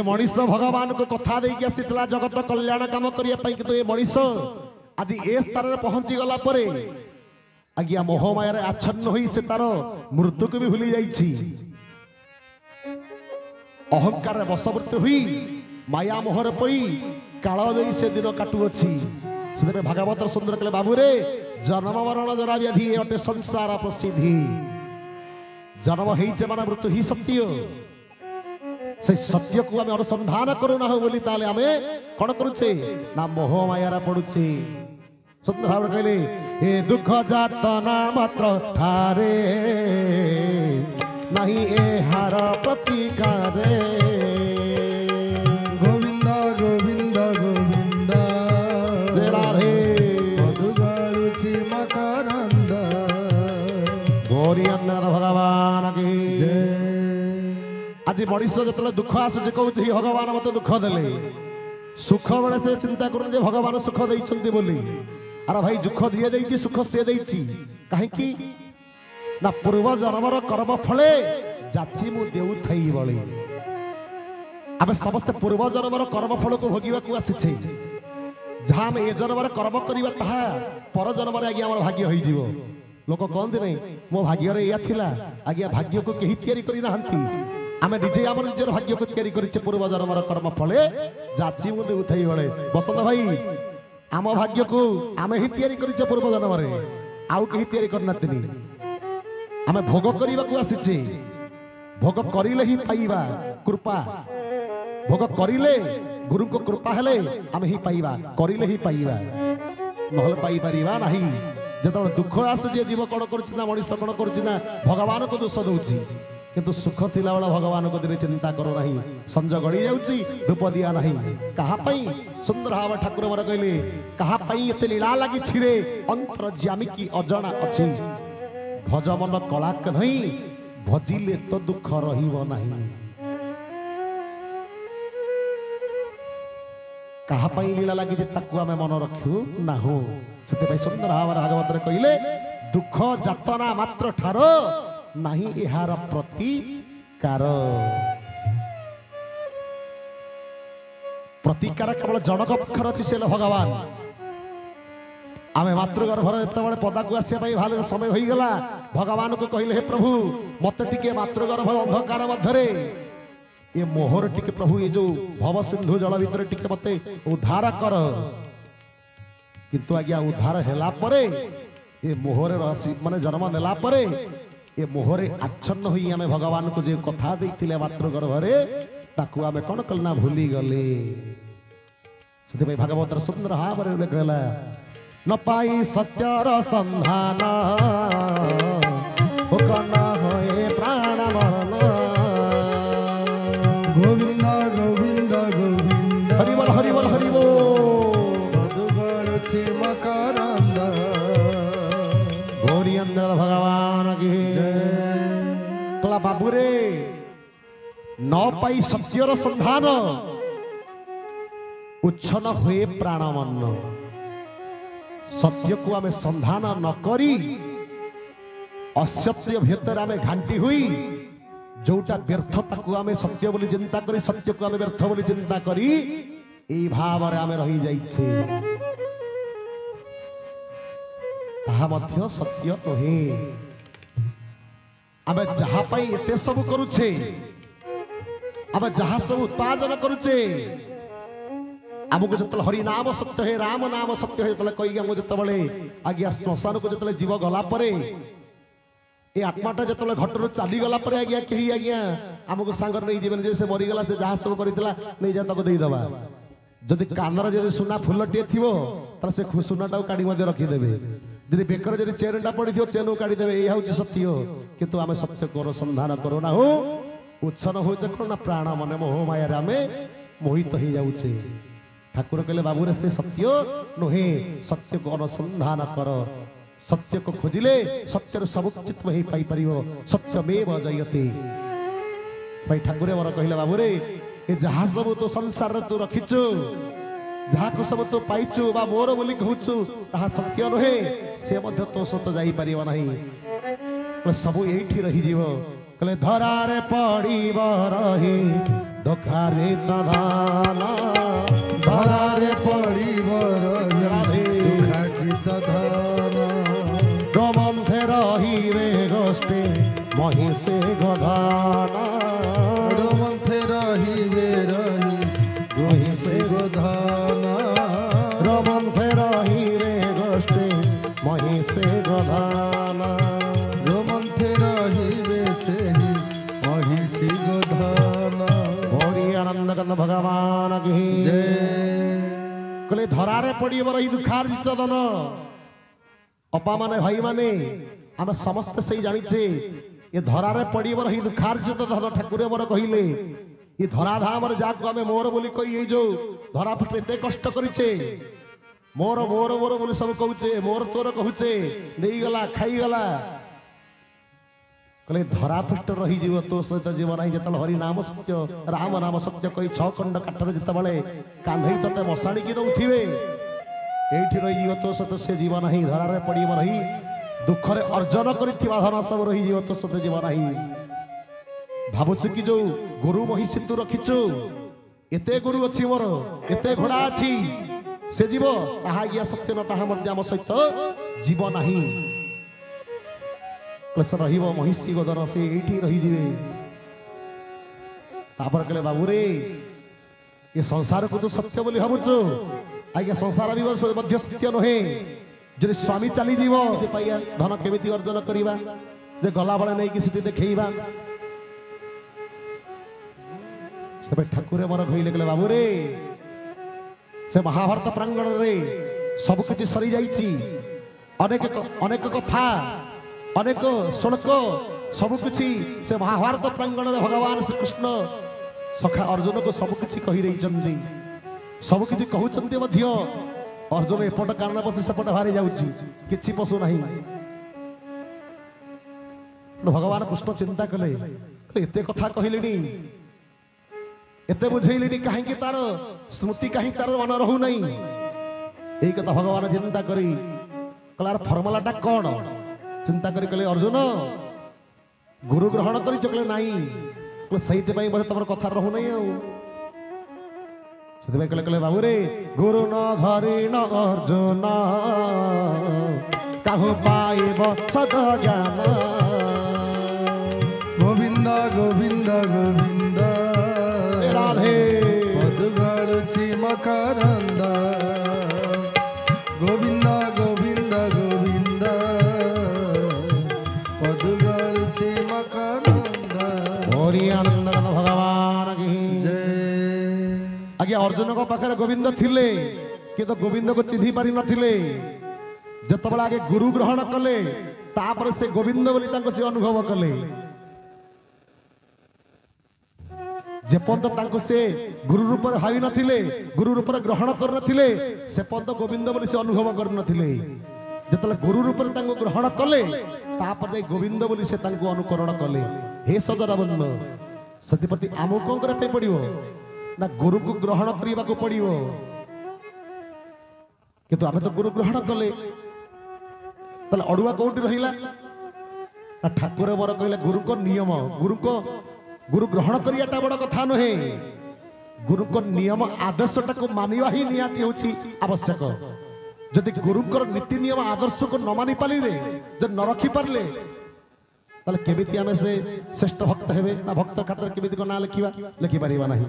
मनीष भगवान को कथा देकी आसीला जगत कल्याण काम करिया पई किंतु ए मनीष आज ए स्तर रे पहुंची गला परे आज्ञा मोहमाया रे आच्छन्न होई से तार मृत्यु को भी भूली जाईछि अहंकार रे वशवर्ती हुई माया मोहर पई काल देई से दिन काटु अछि से भागवत सुंदर कले बाबू रे जन्म मरण जरा व्याधि अटे संसार प्रसिद्धि जन्म हेइছে माने मृत्यु ही सत्य से सत्य को आम अनुसंधान करूना हो बोली ताले आमे कौन करुचे ना मोह मायारा पड़ुचे सुंदर भाव कहले ए दुख जातना मात्र ठारे नहीं ए हार प्रतिकारे गोविंद गोविंद गोविंद जय राधे मधुगालुची मकरंद गौरी अन्नाथ भगवान की जय आज मनीष जो दुख आसूचे कौच भगवान मत दुख देले सुख बेले से चिंता कर भगवान सुख देइछन्ति बोली अरे भाई दुख दिए देइछि सुख से देइछि काहेकि ना पूर्व जन्मर कर्म फले जाची मु देउ थई बळी आबे समस्त पूर्व जन्मर कर्म फल को भोगिबा को आसीछे जहां हम ए जन्मर कर्म करिबा ताहा पर जन्मरे आगे हमर भाग्य होई जीवो लोक कहंती नहीं मो भाग्य रे या थिला आगे भाग्य को केही तयारी करि नाहंती आमे निजे आम निजर भाग्य को तैयारी करिचे पूर्व जन्मर कर्म फले जाची मु देउ थई बळे बसंत भाई आम भाग्य को आमे ही तैयारी करिचे पूर्व जन्मरे आउ केही तैयारी करनातिनी आमे भोग करिबा को आसीचे भोग करिले ही पाइबा कृपा भोग करिले गुरु को कृपा हेले आमे ही पाइबा करिले ही पाइबा नहले पाई परिबा नाही जतबे दुख आसुचे जीव कोन करछि ना मनीष कोन करछि ना भगवान को दोष दउछि किंतु सुख थिला वाला भगवान को दिले चिंता करो नहीं संज गड़ी जाउची धूप दिया नहीं कहा पई सुंदर भाव ठाकुर वर कहले कहा पई एते लीला लागि छिरे अंतर ज्यामी की अजणा अछि भज मन कलाक नहीं भजिले तो दुख रहिबो नहीं कहा पई लीला लागि जे ताकू आमे मन रखियो ना हो सते भाई सुंदर भाव भागवत रे कहले दुख जातना मात्र ठारो नहीं इहार प्रतिकार प्रतिकार केवल जनक पक्षर अच्छी से भगवान आमे मातृगर्भर एतबे पदा को आसिया भाई भाले समय होई गला भगवान को कहले हे प्रभु मते टिके मातृगर्भ अंधकार मध्यरे ये मोहर टिके प्रभु ये जो भव सिंधु जल भीतर टिके मते उद्धार कर किंतु आज्ञा उद्धार हेला परे ये मोहरे रहसी माने जन्म नेला परे ये मोहरे आच्छन्न हुई आमे भगवान को जे कथा देइतिले मात्र गर्भरे ताकू आमे कोन कलना भूली गले सते भाई भागवत सुंदर हाबरे कहला न पाई सत्यर संधान हुकना होए प्राण मरण गोविंद गोविंद गोविंद हरि बोल हरि बोल हरि बोल मधुगालुची मकरंद गौरी अन्नाथ भगवान की कला बाबूरे न पाई सत्यर संधान उच्छन हुए प्राण मन सत्य को आमे संधान न करी असत्य भीतर आमे घांटी हुई जोटा व्यर्थता को आमे सत्य बोली चिंता करी सत्य को आमे व्यर्थ बोली चिंता करी एई भाव रे आमे रही जाइछे ताहा मध्य सत्य नहे आमे जहा पाई एते सब करूछे आमे जहा सब उत्पादन करूछे आमको जो हरि नाम सत्य है राम नाम सत्य है जो कही आमको जो आज्ञा श्मशान को जो जीव गला परे ए आत्माटा जो घटर चली गला परे आज्ञा कही आज्ञा आमको सांगर नहीं जीवन जे से मरीगला से जहाँ सब करथिला नहीं जा तक दे दबा जदि कानर जदि सुना फुलटे थिवो त से सुनाटा काढी मध्ये रखी देबे जदि बेकर जदि चेनटा पड़ी थिवो चेन काढी देबे ए होची सत्य किंतु आमे सत्य को संधान करो ना हो उच्छन हो जको ना प्राण मने मोह माया रे आमे मोहित ही जाउछे ठाकुर कहले बाबू रे से सत्य नुहे सत्य को अनुसंधान कर सत्य को खोजिले सत्यर सब चित्त ही पाई परियो सत्यमेव जयते भाई ठाकुर वर कहले बाबू रे ए जहा सब तो संसार रे तू रखिछु जहा को सब तो पाइछु बा मोर बोली कहूछु ताहा सत्य नुहे से मध्य तो सत जाई परियो नहीं सब एठी रही जीव कहले धरा रे पड़ीब रही ଧୋକାରେ ଦାନା ଧରାରେ ପଡ଼ିବ ରହି ଦୁଃଖାର୍ଜିତ ଧନ ରମନ୍ଥେ ରହିବେ ଗୋଷ୍ଠୀ ମହିଷେ ଗଧାନା ରମନ୍ଥେ ରହିବେ ରହି ମହିଷେ ଗୋଧନ ରମନ୍ଥେ ରହିବେ ଗୋଷ୍ଠୀ ମହିଷେ ଗଧାନା ରମନ୍ଥେ ରହିବେ ସେହି ମହିଷୀ ଗୋଧନ ବଡ଼ି ଆନନ୍ଦ କନ୍ଦ ଭଗବାନ କି କହିଲେ ଧରାରେ ପଡ଼ିବ ରହି ଦୁଃଖାର୍ଜିତ ଧନ। ଅପା ମାନେ ଭାଇ ମାନେ ଆମେ ସମସ୍ତେ ସେଇ ଜାଣିଛେ ଏ ଧରାରେ ପଡ଼ିବ ରହି ଦୁଃଖାର୍ଜିତ ଧନ। ଠାକୁର ମୋର କହିଲେ ଏ ଧରାଧାମରେ ଯାହାକୁ ଆମେ ମୋର ବୋଲି କହି ଏଇ ଯୋଉ ଧରା ପୃଷ୍ଠରେ ଏତେ କଷ୍ଟ କରିଛେ ମୋର ମୋର ମୋର ବୋଲି ସବୁ କହୁଛେ ମୋର ତୋର କହୁଛେ ନେଇଗଲା ଖାଇଗଲା କହିଲେ ଧରା ପୃଷ୍ଠ ରହିଯିବ ତୋ ସହିତ ଯିବ ନାହିଁ ଯେତେବେଳେ ହରି ନାମ ସତ୍ୟ ରାମ ନାମ ସତ୍ୟ କହି 6 ଖଣ୍ଡ କାଠରେ ଯେତେବେଳେ କାନ୍ଧେଇ ତତେ ମଶାଣିକି ନଉଥିବେ ଏଇଠି ରହିଯିବ ତୋ ସହିତ ସେ ଯିବ ନାହିଁ। ଧରାରେ ପଡ଼ିବ ରହି ଦୁଃଖରେ ଅର୍ଜନ କରିଥିବା ଧନ ସବୁ ରହିଯିବ ତୋ ସହିତ ଯିବ ନାହିଁ। ଭାବୁଛୁ କି ଯୋଉ ଗୁରୁ ମହିଷୀ ତୁ ରଖିଛୁ ଏତେ ଗୁରୁ ଅଛି ମୋର ଏତେ ଘୋଡ଼ା ଅଛି ସେ ଯିବ ତାହା ଆଜ୍ଞା ସତ୍ୟ ନ ତାହା ମଧ୍ୟ ଆମ ସହିତ ଯିବ ନାହିଁ। ସେ ରହିବ ମହିଷୀ ଗୋଦନ ସେ ଏଇଠି ରହିଯିବେ। ତାପରେ କହିଲେ ବାବୁରେ ଏ ସଂସାରକୁ ତୁ ସତ୍ୟ ବୋଲି ଭାବୁଛୁ ଆଜ୍ଞା ସଂସାର ବି ମଧ୍ୟ ସତ୍ୟ ନୁହେଁ। ଯଦି ସ୍ୱାମୀ ଚାଲିଯିବ ପାଇବା ଧନ କେମିତି ଅର୍ଜନ କରିବା ଯେ ଗଲାବେଳେ ନେଇକି ସେଠି ଦେଖେଇବା। ସେବେ ଠାକୁର ମୋର କହିଲେ କହିଲେ ବାବୁରେ ସେ ମହାଭାରତ ପ୍ରାଙ୍ଗଣରେ ସବୁ କିଛି ସରିଯାଇଛି। ଅନେକ କଥା ଅନେକ ଶ୍ଲୋକ ସବୁକିଛି ସେ ମହାଭାରତ ପ୍ରାଙ୍ଗଣରେ ଭଗବାନ ଶ୍ରୀକୃଷ୍ଣ ସଖା ଅର୍ଜୁନକୁ ସବୁକିଛି କହିଦେଇଛନ୍ତି ସବୁକିଛି କହୁଛନ୍ତି ମଧ୍ୟ। ଅର୍ଜୁନ ଏପଟ କାରଣ ବସି ସେପଟେ ବାହାରି ଯାଉଛି କିଛି ପଶୁ ନାହିଁ। ଭଗବାନ କୃଷ୍ଣ ଚିନ୍ତା କଲେ ଏତେ କଥା କହିଲେଣି ଏତେ ବୁଝେଇଲେଣି କାହିଁକି ତାର ସ୍ମୃତି କାହିଁକି ତାର ମନେ ରହୁନାହିଁ। ଏଇ କଥା ଭଗବାନ ଚିନ୍ତା କରି କହିଲା ଫର୍ମୁଲାଟା କଣ ଚିନ୍ତା କରି କହିଲେ ଅର୍ଜୁନ ଗୁରୁ ଗ୍ରହଣ କରିଛ କହିଲେ ନାଇଁ ସେଇଥିପାଇଁ ବୋଧେ ତମର କଥା ରହୁନାହିଁ। ଆଉ ସେଥିପାଇଁ କହିଲେ କହିଲେ ବାବୁରେ ଗୁରୁ ନ ଧରିଣ ଅର୍ଜୁନ କାହୁ ପାଇବ ସଦ ଜ୍ଞାନ। ଗୋବିନ୍ଦ ଗୋବିନ୍ଦ ଗୋବିନ୍ଦ ରାଧେ ମଧୁ ଗଳୁଛି ମକରନ୍ଦ ଗୋବିନ୍ଦ ଗୋବିନ୍ଦ ଗୋବିନ୍ଦ ମଧୁ ଗଳୁଛି ମକରନ୍ଦ। ହରି ଆନନ୍ଦ ଭଗବାନ କି ଆଜ୍ଞା ଅର୍ଜୁନଙ୍କ ପାଖରେ ଗୋବିନ୍ଦ ଥିଲେ କିନ୍ତୁ ଗୋବିନ୍ଦକୁ ଚିହ୍ନି ପାରି ନଥିଲେ। ଯେତେବେଳେ ଆଗେ ଗୁରୁ ଗ୍ରହଣ କଲେ ତାପରେ ସେ ଗୋବିନ୍ଦ ବୋଲି ତାଙ୍କୁ ସେ ଅନୁଭବ କଲେ। ଯେପର୍ଯ୍ୟନ୍ତ ତାଙ୍କୁ ସେ ଗୁରୁ ରୂପରେ ଭାବି ନଥିଲେ ଗୁରୁ ରୂପରେ ଗ୍ରହଣ କରୁନଥିଲେ ସେ ପର୍ଯ୍ୟନ୍ତ ଗୋବିନ୍ଦ ବୋଲି ସେ ଅନୁଭବ କରୁନଥିଲେ। ଯେତେବେଳେ ଗୁରୁ ରୂପରେ ତାଙ୍କୁ ଗ୍ରହଣ କଲେ ତାପରେ ଗୋବିନ୍ଦ ବୋଲି ସେ ତାଙ୍କୁ ଅନୁକରଣ କଲେ। ହେ ସଜନା ବନ୍ଧୁ ସେଥିପ୍ରତି ଆମକୁ କଣ କରିବା ପାଇଁ ପଡିବ ନା ଗୁରୁକୁ ଗ୍ରହଣ କରିବାକୁ ପଡିବ। କିନ୍ତୁ ଆମେ ତ ଗୁରୁ ଗ୍ରହଣ କଲେ ତାହେଲେ ଅଡୁଆ କୋଉଠି ରହିଲା ନା ଠାକୁର ମୋର କହିଲେ ଗୁରୁଙ୍କ ନିୟମ ଗୁରୁ ଗ୍ରହଣ କରିବାଟା ବଡ କଥା ନୁହେଁ। ଗୁରୁଙ୍କ ନିୟମ ଆଦର୍ଶଟାକୁ ମାନିବା ହିଁ ନିହାତି ହେଉଛି ଆବଶ୍ୟକ। ଯଦି ଗୁରୁଙ୍କର ନୀତି ନିୟମ ଆଦର୍ଶକୁ ନ ମାନି ପାରିଲେ ଯଦି ନ ରଖି ପାରିଲେ ତାହେଲେ କେମିତି ଆମେ ସେ ଶ୍ରେଷ୍ଠ ଭକ୍ତ ହେବେ ନା ଭକ୍ତ ଖାତାରେ କେମିତି ନାଁ ଲେଖିପାରିବା ନାହିଁ।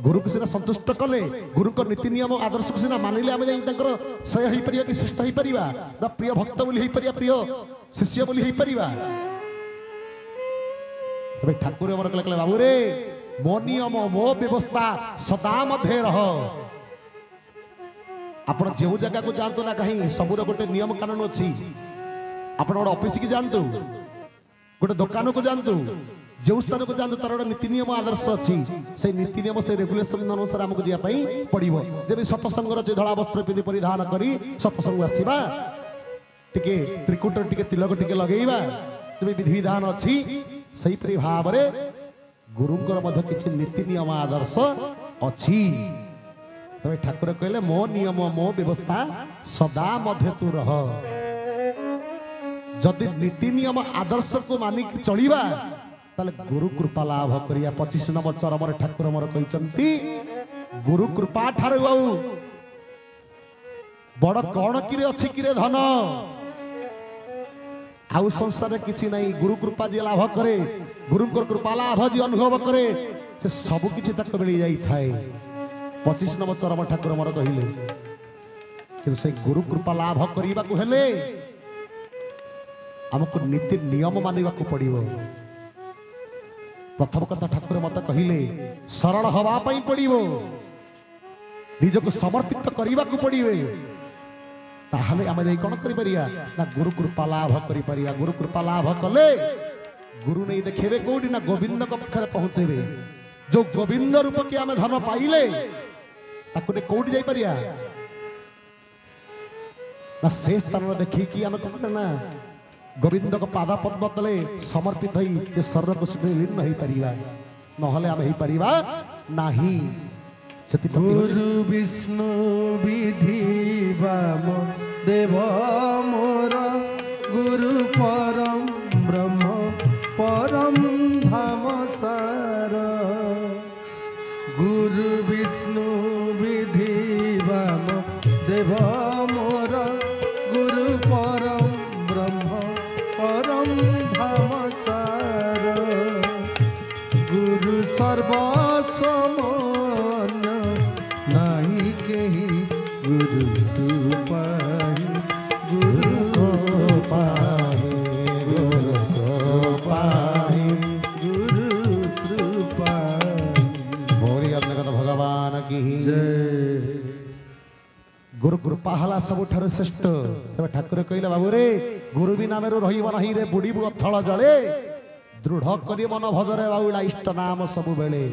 ଗୁରୁକୁ ସିନା ସନ୍ତୁଷ୍ଟ କଲେ ଗୁରୁଙ୍କ ନୀତି ନିୟମ ଆଦର୍ଶକୁ ସିନା ମାନିଲେ ଆମେ ଯାଇ ତାଙ୍କର ଶ୍ରେୟ ହେଇପାରିବା କି ଶ୍ରେଷ୍ଠ ହେଇପାରିବା ବା ପ୍ରିୟ ଭକ୍ତ ବୋଲି ହେଇପାରିବା ପ୍ରିୟ ଶିଷ୍ୟ ବୋଲି ହେଇପାରିବା। ଏବେ ଠାକୁର ଆମର କହିଲେ ବାବୁରେ ମୋ ନିୟମ ମୋ ବ୍ୟବସ୍ଥା ସଦା ମଧ୍ୟରେ ରହ। ଆପଣ ଯେଉଁ ଜାଗାକୁ ଯାଆନ୍ତୁ ନା କାହିଁ ସବୁର ଗୋଟେ ନିୟମ କାନୁନ ଅଛି। ଆପଣ ଗୋଟେ ଅଫିସ କି ଯାଆନ୍ତୁ ଗୋଟେ ଦୋକାନକୁ ଯାଆନ୍ତୁ ଯେଉଁ ସ୍ଥାନକୁ ଯାଆନ୍ତୁ ତାର ଗୋଟେ ନୀତି ନିୟମ ଆଦର୍ଶ ଅଛି। ସେଇ ନୀତି ନିୟମ ସେଇ ରେଗୁଲେସନ ଅନୁସାରେ ଆମକୁ ଯିବା ପାଇଁ ପଡିବ। ଯେମିତି ସତସଙ୍ଗର ଧଳା ବସ୍ତ୍ର ପିନ୍ଧି ପରିଧାନ କରି ସତସଙ୍ଗ ଆସିବା ଟିକେ ତ୍ରିକୁଟ ଟିକେ ତିଲକ ଟିକେ ଲଗେଇବା ଯେମିତି ବିଧିବିଧାନ ଅଛି ସେଇପରି ଭାବରେ ଗୁରୁଙ୍କର ମଧ୍ୟ କିଛି ନୀତି ନିୟମ ଆଦର୍ଶ ଅଛି। ତବେ ଠାକୁର କହିଲେ ମୋ ନିୟମ ମୋ ବ୍ୟବସ୍ଥା ସଦା ମଧ୍ୟ ତୁ ରହ। ଯଦି ନୀତି ନିୟମ ଆଦର୍ଶକୁ ମାନିକି ଚଳିବା ताले गुरु कृपा लाभ करिया 25 नंबर चरमरे ठाकुर मोर कहिसंती गुरु कृपा ठारे बाबू बड़ कौन किरे अछि किरे धन आउ संसार किछि नहीं गुरु कृपा जे लाभ करे गुरु कृपा लाभ जे अनुभव करे से सब किछि तक मिल जाई थाए 25 नंबर चरम ठाकुर मोर कहिले कि से गुरु कृपा लाभ करिबा को हेले हमको नीति नियम मानिबा को पड़िबो प्रथम कथा ठाकुर मत कहिले सरल हवा पई पड़िबो निजको समर्पित करिबा को पड़िबे ताहले आमे जाई कोन करि परिया ना गुरु कृपा लाभ करि परिया गुरु कृपा लाभ कले गुरु नहीं देखेबे कोडी ना गोविंद को पाखरे पहुंचेबे जो गोविंद रूप के आमे धन पाइले ताको ने कोडी जाई परिया ना से स्थान देखि कि आमे कोन ना गोविंद को पाद पद्म तले समर्पित होई ये शरीर को सिद्धि लीन नहीं परिवा नहले आमे ही परिवा नाही सती गुरु विष्णु विधि वाम देव मोर गुरु परम ब्रह्म परम धाम सार गुरु विष्णु विधि वाम देव मोर गुरु परम ब्रह्म परम धाम सार गुरु सर्वसमान नाही केही गुरु पाहि गुरु पाहि गुरु पाहि गुरु कृपा भोरी अग्नगत भगवान की जय गुरु कृपा हला सब ठार श्रेष्ठ तबे ठाकुर कहले बाबू रे गुरु बिना मेरु रहिब नाही रे बुडीबु अथळ जळे दृढ़ करी मन भजरे बाबूला इष्ट नाम सब बेले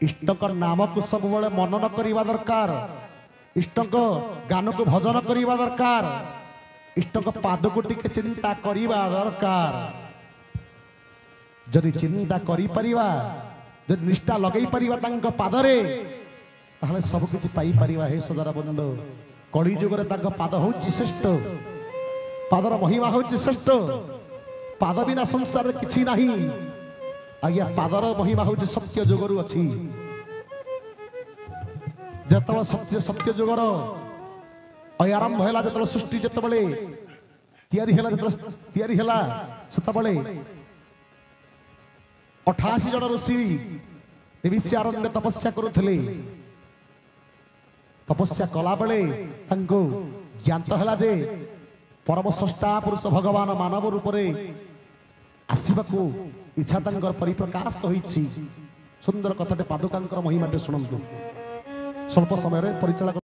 इष्ट को नाम को सब बेले मनन करिबा दरकार इष्ट को गान को भजन करिबा दरकार इष्ट को पाद को टिके चिंता करिबा दरकार जदि चिंता करि परिबा जदि निष्ठा लगै परिबा तांक पादरे ताहले सब किछि पाई परिबा हे सदर बंधु कली युग रे तांक पाद होछि श्रेष्ठ पादर महिमा होछि श्रेष्ठ पाद बिना संसार किछि नाही आज्ञा पादर महिमा होछि सत्य जुगरु अछि जतल सत्य सत्य जुगर आरंभ होला जतल सृष्टि जतबले तियारी होला सतबले 88 जन ऋषि निविष्यारण्य तपस्या करुथले तपस्या कला बेले तांको ज्ञात होला जे परम स्रष्टा पुरुष भगवान मानव रूप रे आसीबाकू इच्छा तांकर परिप्रकाश होईछि सुंदर कथाटे पादुकांकर महिमाटे सुनंतु स्वल्प समय रे परिचालक